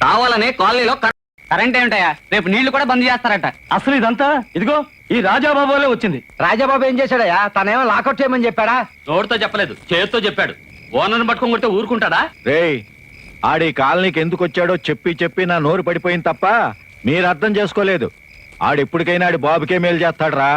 కావాలనే కాలనీలో కరెంట్ ఏమిటయా? రేపు నీళ్లు కూడా బంద్ చేస్తారట. అసలు ఇదంతా ఇదిగో ఈ రాజాబాబులే వచ్చింది. రాజాబాబు ఏం చేశాడయా? తనేమో లాకౌట్ చేయమని చెప్పాడా? నోటితో చెప్పలేదు, చేతితో చెప్పాడు. ఓనర్ని పట్టుకొని కొట్టే ఊరుకుంటాడా? రేయ్, ఆడి కాలనీకి ఎందుకు వచ్చాడో చెప్పి చెప్పి నా నోరు పడిపోయింది తప్ప మీరు అర్థం చేసుకోలేదు. ఆడెప్పటికైనా ఆడి బాబుకే మేలు చేస్తాడ్రా.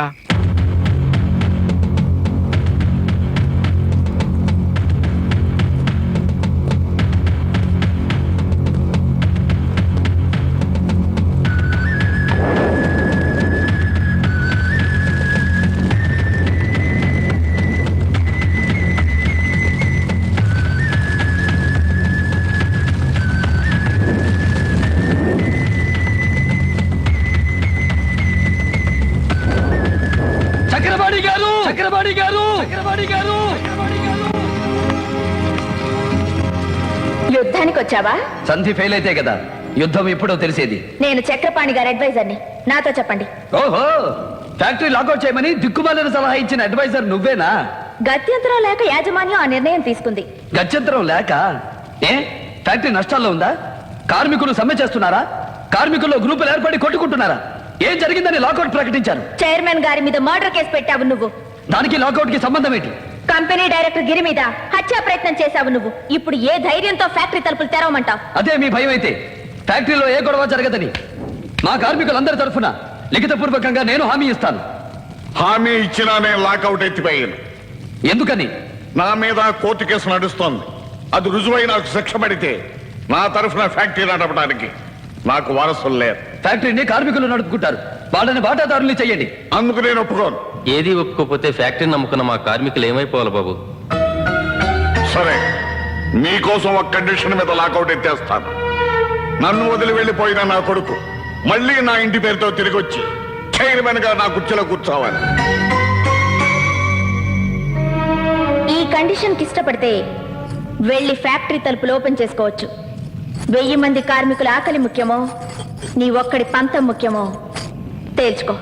యుద్ధానికి వచ్చావా? సంధి ఫెయిల్ అయితే కదా యుద్ధం ఎప్పుడో తెలిసేది. నేను చక్రపాణి గారి అడ్వైజర్ని, నాతో చెప్పండి. ఓహో, ఫ్యాక్టరీ లాకౌట్ చేయమని దిక్కుమాలిన సలహా ఇచ్చిన అడ్వైజర్ నువ్వేనా? గత్యంతరం లేక యాజమాన్యం ఆ నిర్ణయం తీసుకుంది. గత్యంతరం లేక? ఏ ఫ్యాక్టరీ నష్టాల్లో ఉందా? కార్మికులు సమ్మె చేస్తున్నారా? కార్మికుల్లో గ్రూపులు ఏర్పడి కొట్టుకుంటున్నారా? ఏం జరిగిందని లాకౌట్ ప్రకటించారు. చైర్మన్ గారి మీద మర్డర్ కేసు పెట్టావు నువ్వు. దానికి లాకౌట్ కి సంబంధం ఏంటి? కంపెనీ డైరెక్టర్ గిరి మీద హత్యా ప్రయత్నం చేశావు నువ్వు. ఇప్పుడు ఏ ధైర్యంతో ఫ్యాక్టరీ తలుపులు తెరవమంటావు? అదే మీ భయం అయితే ఫ్యాక్టరీలో ఏ గొడవ జరగదని మా కార్మికులందరి తరఫున లిఖితపూర్వకంగా నేను హామీ ఇస్తాను. హామీ ఇచ్చినా నేను లాకౌట్ ఎత్తిపోయాను. ఎందుకని? నా మీద కోర్టు కేసు నడుస్తోంది. అది రుజువై నాకు శిక్ష పడితే నా తరఫున ఫ్యాక్టరీ నడపడానికి నాకు వారసులు లేరు. ఫ్యాక్టరీని కార్మికులు నడుపుకుంటారు, వాళ్ళని వాటాదారుల్ని చెయ్యండి. అందుకు నేను ఒప్పుకోను. ఏది ఒప్పుకోపోతే ఫ్యాక్టరీని నమ్ముకున్న మా కార్మికులు ఏమైపోవాలి బాబు? సరే, మీకోసం ఒక కండిషన్ మీద లాకౌట్ ఎత్తేస్తాను. నన్ను వదిలి వెళ్ళిపోయిన నా కొడుకు మళ్ళీ నా ఇంటి పేరుతో తిరిగి వచ్చి చైర్మన్ గా నా కుర్చీలో కూర్చోవాలి. ఈ కండిషన్ కి ఇష్టపడితే వెళ్ళి ఫ్యాక్టరీ తలుపులు ఓపెన్ చేసుకోవచ్చు. 1000 మంది కార్మికుల ఆకలి ముఖ్యమో నీ ఒక్కడి పంతం ముఖ్యమో తేల్చుకో.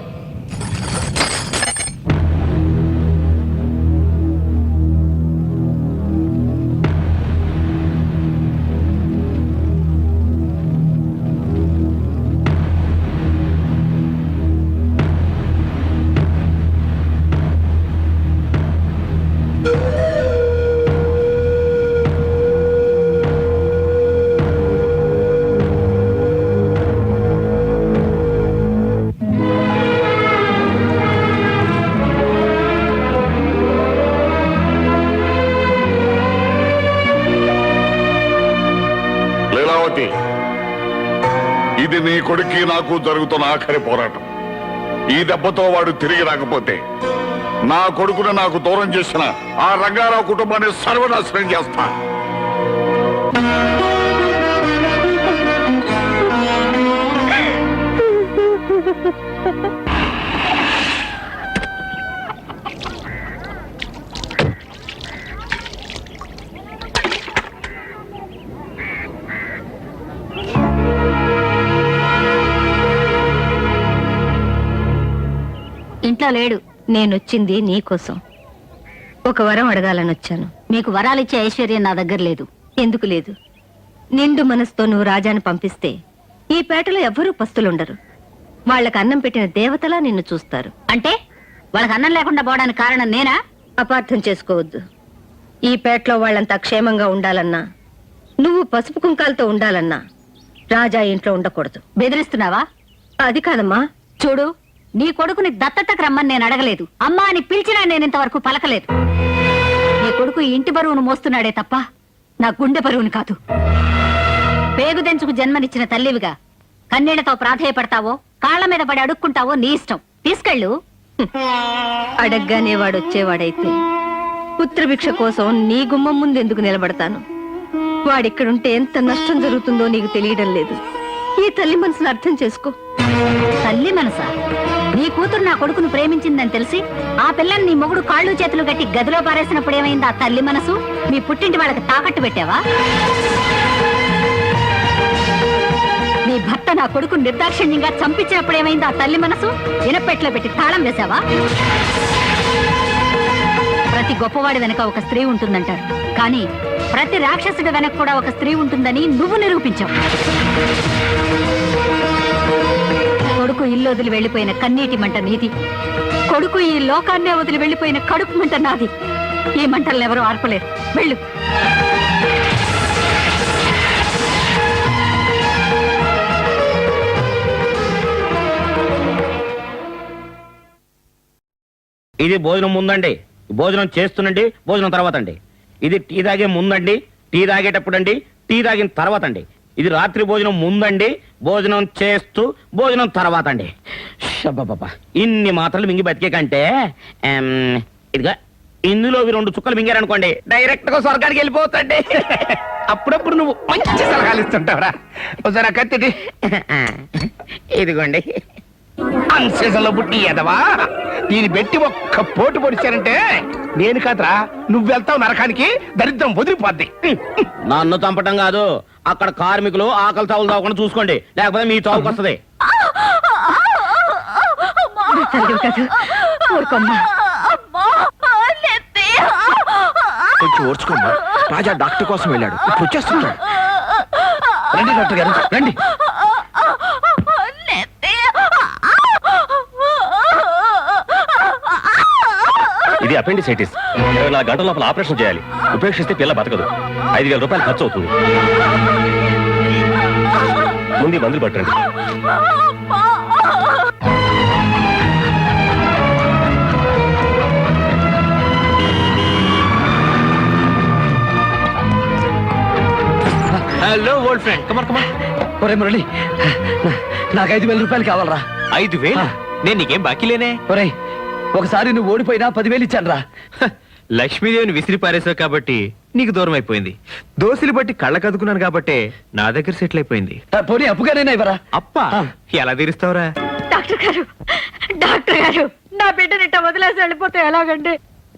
ఇది నీ కొడుక్కి నాకు జరుగుతున్న ఆఖరి పోరాటం. ఈ దెబ్బతో వాడు తిరిగి రాకపోతే నా కొడుకును నాకు దూరం చేసిన ఆ రంగారావు కుటుంబాన్ని సర్వనాశనం చేస్తా. ఇంట్లో లేడు. నేనొచ్చింది నీకోసం. ఒక వరం అడగాలని వచ్చాను. మీకు వరాలిచ్చే ఐశ్వర్యం నా దగ్గర లేదు. ఎందుకు లేదు? నిండు మనసుతో నువ్వు రాజాని పంపిస్తే ఈ పేటలో ఎవ్వరూ పస్తులుండరు. వాళ్ళకి అన్నం పెట్టిన దేవతలా నిన్ను చూస్తారు. అంటే వాళ్ళకి అన్నం లేకుండా పోవడానికి కారణం నేనా? అపార్థం చేసుకోవద్దు. ఈ పేటలో వాళ్ళంతా క్షేమంగా ఉండాలన్నా, నువ్వు పసుపు కుంకాలతో ఉండాలన్నా రాజా ఇంట్లో ఉండకూడదు. బెదిరిస్తున్నావా? అది కాదమ్మా. చూడు, నీ కొడుకుని దత్తతకు రమ్మని నేను అడగలేదు. అమ్మా అని పిలిచినా నేను ఇంతవరకు పలకలేదు. నీ కొడుకు ఇంటి బరువును మోస్తున్నాడే తప్ప నా గుండె బరువును కాదు. పేగు తెంచుకు జన్మనిచ్చిన తల్లివిగా కన్నీళ్లతో ప్రాధేయపడతావో కాళ్ల మీద పడి అడుక్కుంటావో నీ ఇష్టం. తీసుకెళ్ళు. అడగ్గానే వాడొచ్చేవాడైతే పుత్రభిక్ష కోసం నీ గుమ్మం ముందు ఎందుకు నిలబడతాను? వాడిక్కడుంటే ఎంత నష్టం జరుగుతుందో నీకు తెలియడం లేదు. ఈ తల్లి మనసును అర్థం చేసుకో. తల్లి మనసా? నీ కూతురు నా కొడుకును ప్రేమించిందని తెలిసి ఆ పిల్లని నీ మొగుడు కాళ్ళు చేతులు గట్టి గదిలో పారేసినప్పుడు ఏమైంది ఆ తల్లి మనసు? మీ పుట్టింటి వాళ్ళకి తాకట్టు పెట్టావా? నీ భర్త నా కొడుకు నిర్దాక్షిణ్యంగా చంపించినప్పుడు ఏమైంది ఆ తల్లి మనసు? ఇనపెట్లో పెట్టి తాళం వేశావా? ప్రతి గొప్పవాడి వెనక ఒక స్త్రీ ఉంటుందంటారు, కానీ ప్రతి రాక్షసుడి వెనక కూడా ఒక స్త్రీ ఉంటుందని నువ్వు నిరూపించావు. కొడుకు ఇల్లు వదిలి వెళ్లిపోయిన కన్నీటి మంట నీది, కొడుకు ఈ లోకాన్నే వదిలి వెళ్లిపోయిన కడుపు మంట నాది. ఈ మంటలను ఎవరూ ఆర్పలేరు. వెళ్ళు. ఇది భోజనం ముందండి, భోజనం చేస్తున్నండి, భోజనం తర్వాత అండి. ఇది టీ తాగే ముందండి, టీ తాగేటప్పుడు అండి, టీ తాగిన తర్వాత అండి. ఇది రాత్రి భోజనం ముందండి, భోజనం చేస్తూ భోజనం తర్వాత అండి. షబ్బబ్బబ్బా, ఇన్ని మాత్రలు మింగి బతికే కంటే ఇదిగా ఇందులో 2 చుక్కలు మింగారనుకోండి, డైరెక్ట్ గా స్వర్గానికి వెళ్ళిపోతండి. అప్పుడప్పుడు నువ్వు మంచి సలహాలు ఇస్తుంటావురా. ఒకసారి కత్తిటి ఇదిగోండి. అన్సీజన్లో పుట్టి ఎదవా, దీన్ని పెట్టి ఒక్క పోటు పొడిచారంటే నేను కాదురా, నువ్వు వెళ్తావు నరకానికి, దరిద్రం వదిలిపోద్ది. నన్ను చంపటం కాదు, అక్కడ కార్మికులు ఆకలి చావులు తాగకుండా చూసుకోండి, లేకపోతే మీ చావుకు వస్తుంది. కొంచెం ఓర్చుకోమ్మా, రాజా డాక్టర్ కోసం వెళ్ళాడు, ఇప్పుడు వచ్చేస్తున్నాడు. రండి డాక్టర్ గారు, రండి. ఇది అపెండిసైటిస్. 24 గంటల లోపల ఆపరేషన్ చేయాలి. ఉపేక్షిస్తే పిల్ల బతకదు. 5,000 రూపాయలు ఖర్చు అవుతుంది. ముందు మందులు పట్టండి. హలో ఓల్డ్ ఫ్రెండ్, కమర్. ఒరే మురళి, నాకు 5,000 రూపాయలు కావాలరా. 5,000? నేను నీకేం బాకీ లేనే. ఒరే, ఒకసారి నువ్వు ఓడిపోయినా 10,000 ఇచ్చాను రా. లక్ష్మీదేవిని విసిరి పారేసావు కాబట్టి నీకు దూరం అయిపోయింది. దోశలు బట్టి కళ్ళ కదుకున్నాను కాబట్టి నా దగ్గర సెటిల్ అయిపోయింది. పోనీ అప్పుగానైనా ఇవ్వరా. అప్ప ఎలా తీరుస్తావురా? డాక్టర్ గారు, నా బిడ్డనిట్ట వదిలేసి వెళ్ళిపోతే ఎలాగండి?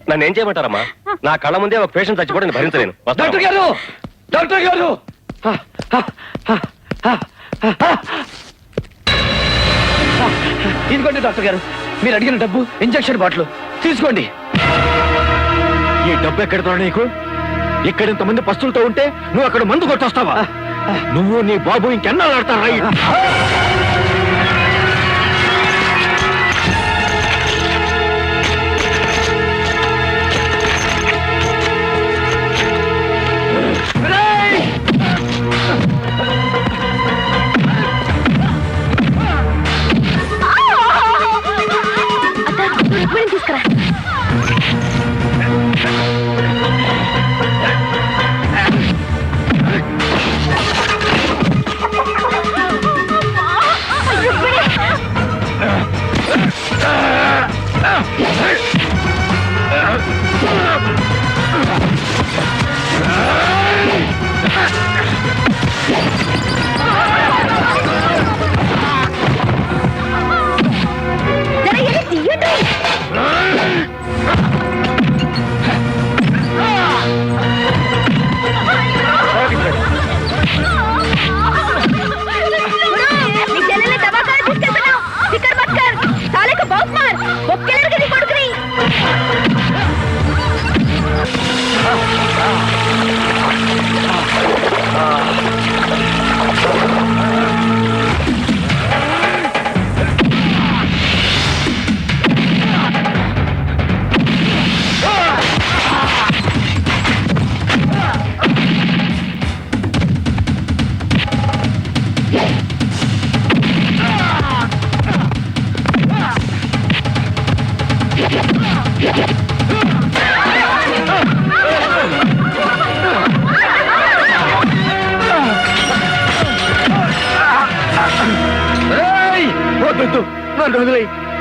నన్ను ఏం చేయమంటారమ్మా? నా కళ్ళ ముందే ఒక పేషెంట్ చచ్చిపోవడం నేను భరించలేను. వస్తాను. డాక్టర్ గారు, డాక్టర్ గారు. ఇదిగోండి డాక్టర్ గారు, మీరు అడిగిన డబ్బు, ఇంజెక్షన్ బాటిల్ తీసుకోండి. ఈ డబ్బు ఎక్కడితో నీకు? ఇక్కడ ఇంతమంది పస్తులతో ఉంటే నువ్వు అక్కడ మందు కొట్టొస్తావా? నువ్వు నీ బాబు ఇంకెన్నాళ్ళు ఆడతారా? తీసుకురా.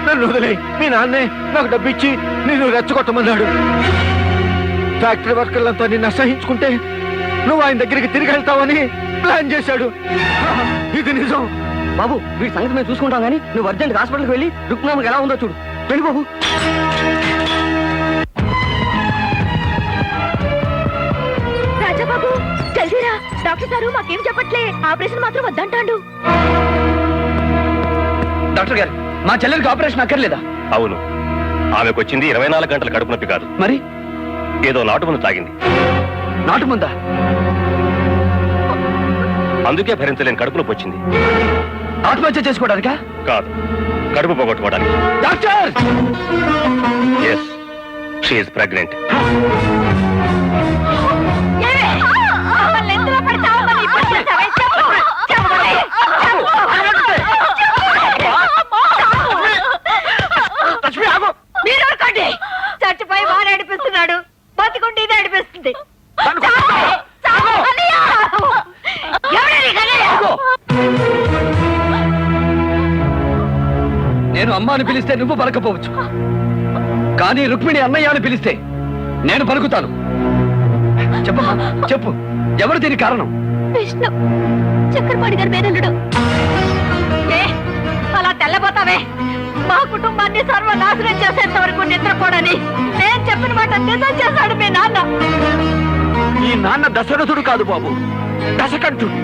నన్ను వదిలేయ్. మీ నాన్నే నాకు డబ్బిచ్చి నేను రెచ్చగొట్టమన్నాడు. ఫ్యాక్టరీ వర్కర్లంతా నిన్ను అసహించుకుంటే నువ్వు ఆయన దగ్గరికి తిరిగి వెళ్తావని ప్లాన్ చేశాడు. ఇది నిజం. బాబు, వీడి సంగతి మేము చూసుకుంటాం కానీ నువ్వు అర్జెంట్ హాస్పిటల్కి వెళ్ళి రుక్మామకి ఎలా ఉందో చూడు. వెళ్ళి బాబు. రాజాబాబు, జల్దీరా. డాక్టర్ గారు మాకేం చెప్పట్లే, ఆపరేషన్ మాత్రం వద్దంటాడు. డాక్టర్ గారు, మా చెల్లెలికి ఆపరేషన్ అక్కర్లేదా? అవును, ఆమెకు వచ్చింది 24 గంటల కడుపు నొప్పి కాదు, మరి ఏదో నాటు మందు తాగింది. నాటు ముందా? అందుకే భరించలేని కడుపులో వచ్చింది. ఆత్మహత్య చేసుకోవడానికా? కాదు, కడుపు పోగొట్టుకోవడానికి. Doctor! Yes, she is pregnant. చచ్చిపోయి వాడు నడిపిస్తున్నాడు, బతికుంటే ఇది నడిపిస్తుంది. నేను అమ్మ అని పిలిస్తే నువ్వు పలకపోవచ్చు, కానీ రుక్మిణి అన్నయ్య అని పిలిస్తే నేను పలుకుతాను. చెప్పమ్మా, చెప్పు, ఎవరు దీని కారణం? విష్ణు, చక్రపాణి గారి పేరుడు. అలా తెల్లబోతావే? మా కుటుంబాన్ని సర్వనాశనం చేసేంత వరకు నిద్రపోడని నేను చెప్పిన మాట నిజం చేశాడు మీ నాన్న. ఈ నాన్న దశరథుడు కాదు బాబు, దశకంఠుడు,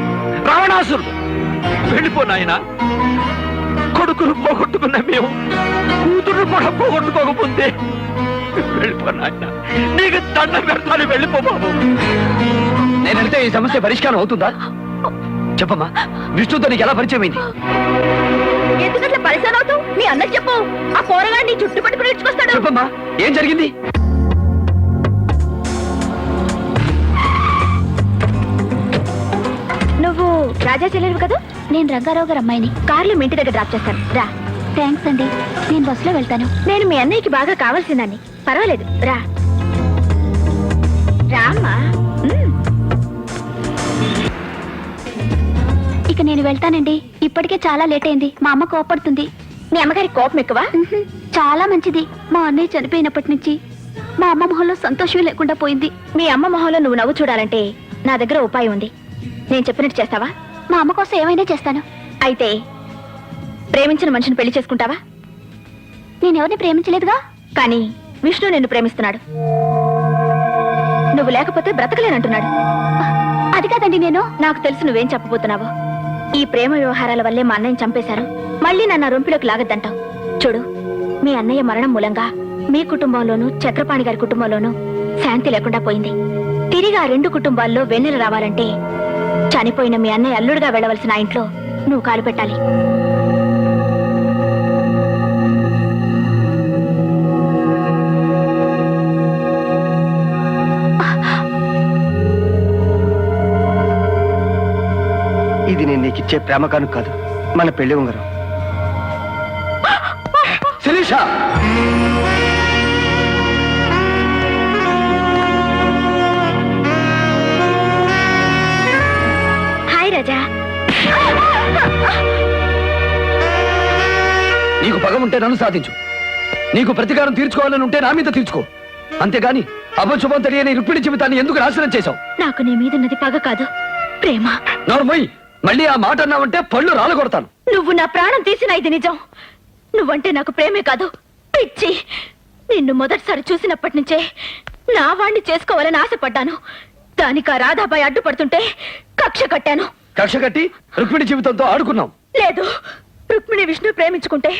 రావణాసురుడు. వెళ్ళిపో నాయనా. కొడుకును పోగొట్టుకున్న మేము కూతురు కూడా పోగొట్టుకోకపోతే వెళ్ళిపో నాయన. నీకు దండం పెడతాను, వెళ్ళిపో బాబు. నేనంటే ఈ సమస్య పరిష్కారం అవుతుందా? చెప్పమ్మా, విష్ణుతో నీకు ఎలా పరిచయం అయింది? ఎందుకంటే పరిచయం అవుతావు? మీ అన్నకి చెప్పు, ఆ పోరగాడిని చుట్టు పట్టుకుని ఇచ్చుకొస్తాడు. చెప్పమ్మా, ఏం జరిగింది? నువ్వు రాజా చెల్లెలు కదా? నేను రంగారావు గారు అమ్మాయిని. కార్లో మీ ఇంటి దగ్గర డ్రాప్ చేస్తాను, రా. థ్యాంక్స్ అండి, నేను బస్సులో వెళ్తాను. నేను మీ అన్నయ్యకి బాగా కావాల్సిందాన్ని. పర్వాలేదు, రా రామ్మా. ఇక నేను వెళ్తానండి, ఇప్పటికే చాలా లేట్ అయింది. మా అమ్మ కోపడుతుంది. మీ అమ్మగారి కోపం ఎక్కువ? చాలా మంచిది. మా అన్నయ్య చనిపోయినప్పటి నుంచి మా అమ్మ మొహంలో సంతోషం లేకుండా పోయింది. మీ అమ్మ మొహంలో నువ్వు నవ్వు చూడాలంటే నా దగ్గర ఉపాయం ఉంది. నేను చెప్పినట్టు చేస్తావా? మా అమ్మ కోసం ఏమైనా చేస్తాను. అయితే ప్రేమించిన మనిషిని పెళ్లి చేసుకుంటావా? నేనెవరిని ప్రేమించలేదుగా. కానీ విష్ణు నిన్ను ప్రేమిస్తున్నాడు. నువ్వు లేకపోతే బ్రతకలేనంటున్నాడు. అది కాదండి, నాకు తెలుసు నువ్వేం చెప్పబోతున్నావో. ఈ ప్రేమ వ్యవహారాల వల్లే మా అన్నయ్యని చంపేశారు. మళ్ళీ నన్ను రొంపిలోకి లాగద్దంటావు. చూడు, మీ అన్నయ్య మరణం మూలంగా మీ కుటుంబంలోనూ చక్రపాణి గారి కుటుంబంలోనూ శాంతి లేకుండా పోయింది. తిరిగి ఆ రెండు కుటుంబాల్లో వెన్నెల రావాలంటే చనిపోయిన మీ అన్నయ్య అల్లుడుగా వెళ్ళవలసిన ఆ ఇంట్లో నువ్వు కాలు పెట్టాలి. ఇది నేను నీకు ఇచ్చే ప్రేమ కాను కాదు, మన పెళ్లి ఉంగరం. శిరీష, హాయ్ రాజా. నీకు పగ ఉంటే నన్ను సాధించు, నీకు ప్రతీకారం తీర్చుకోవాలని ఉంటే నా మీద తీర్చుకో. అంతేగాని అపశుభం తెలియని రుక్మిణి జీవితాన్ని ఎందుకు నాశనం చేశావు? నాకు నీ మీద ఉన్నది పగ కాదు, ప్రేమ. నోర్మోయ్, మళ్ళీ ఆ మాట అన్నావంటే పళ్ళు రాలగొడతాను. నువ్వు నా ప్రాణం తీసిన ఇది నిజం. నువ్వంటే నాకు ప్రేమే కాదు, పిచ్చి. నిన్ను మొదటిసారి చూసినప్పటి నుంచే నా వాణ్ణి చేసుకోవాలని ఆశపడ్డాను. దానికి ఆ రాధాబాయి అడ్డుపడుతుంటే కక్ష కట్టాను. కక్ష కట్టి రుక్మిణి జీవితంతో ఆడుకున్నావు? లేదు, రుక్మిణి విష్ణు ప్రేమించుకుంటే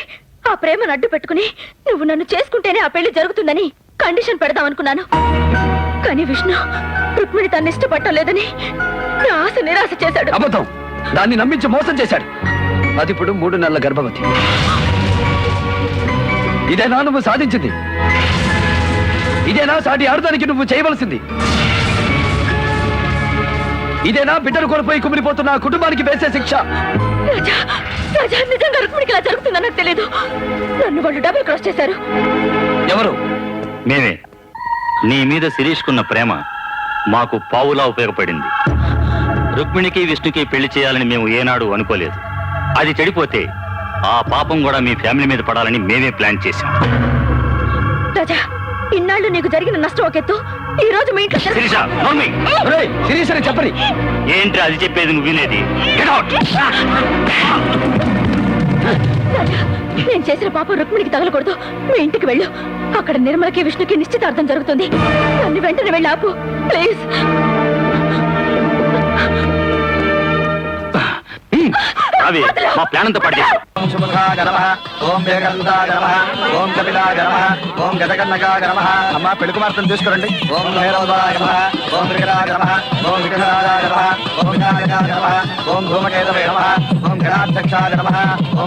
ఆ ప్రేమను అడ్డు పెట్టుకుని నువ్వు నన్ను చేసుకుంటేనే ఆ పెళ్లి జరుగుతుందని కండిషన్ పెడదాం అనుకున్నాను. కానీ విష్ణు రుక్మిణి తను ఇష్టపడటం లేదని నా ఆశ నిరాశ చేశాడు. అబద్ధం. దాన్ని నమ్మించి మోసం చేశాడు. అది ఇప్పుడు 3 నెలల గర్భవతి. ఇదేనా నువ్వు సాధించింది? ఇదేనా సాటి ఆడదానికి నువ్వు చేయవలసింది? ఇదేనా బిడ్డను కోల్పోయి కుమిలిపోతున్న ఆ కుటుంబానికి వేసే శిక్ష? రాజా, రాజా, నిజంగా రుక్మిణికి ఇలా జరుగుతుందని నాకు తెలియదు. నన్ను వాళ్ళు డబుల్ క్రాస్ చేశారు. ఎవరు? మేమే. నీ మీద శిరీష్కున్న ప్రేమ మాకు పావులా ఉపయోగపడింది. రుక్మిణికి విష్ణుకి పెళ్లి చేయాలని మేము ఏనాడు అనుకోలేదు. అది చెడిపోతే ఆ పాపం కూడా మీ ఫ్యామిలీ మీద పడాలని మేమే ప్లాన్ చేశాం. రాజా, ఇన్నాళ్ళు నీకు జరిగిన నష్టం ఒకెత్తు, ఈ రోజు మీ ఇంట్లో శిరీష, నోర్మి. ఒరేయ్, శిరీషని చెప్పని. ఏంటి అది చెప్పేది నువ్వు వినేది? Get out! రాజా, నేను చేసిన పాపం రుక్మిణికి తగలకూడదు. మీ ఇంటికి వెళ్ళు. అక్కడ నిర్మలకి విష్ణుకి నిశ్చితార్థం జరుగుతుంది. నన్ను వెంటనే వెళ్ళి ఆపు, ప్లీజ్. రావే. నువ్వే మా ప్లాన్ అంతా పడి ఓం సుముఖాయ నమః ఓం వేగంతాయ నమః ఓం కపిలాయ నమః ఓం గజకన్నకాయ నమః అమ్మ పెళ్లి కుమార్తెను తీసుకురండి ఓం భైరవాయ నమః ఓం విగ్రహాయ నమః ఓం విగ్రహాయ నమః ఓం వినాయకాయ నమః ఓం ధూమకేతవే నమః ఓం గణాధ్యక్షాయ నమః ఓం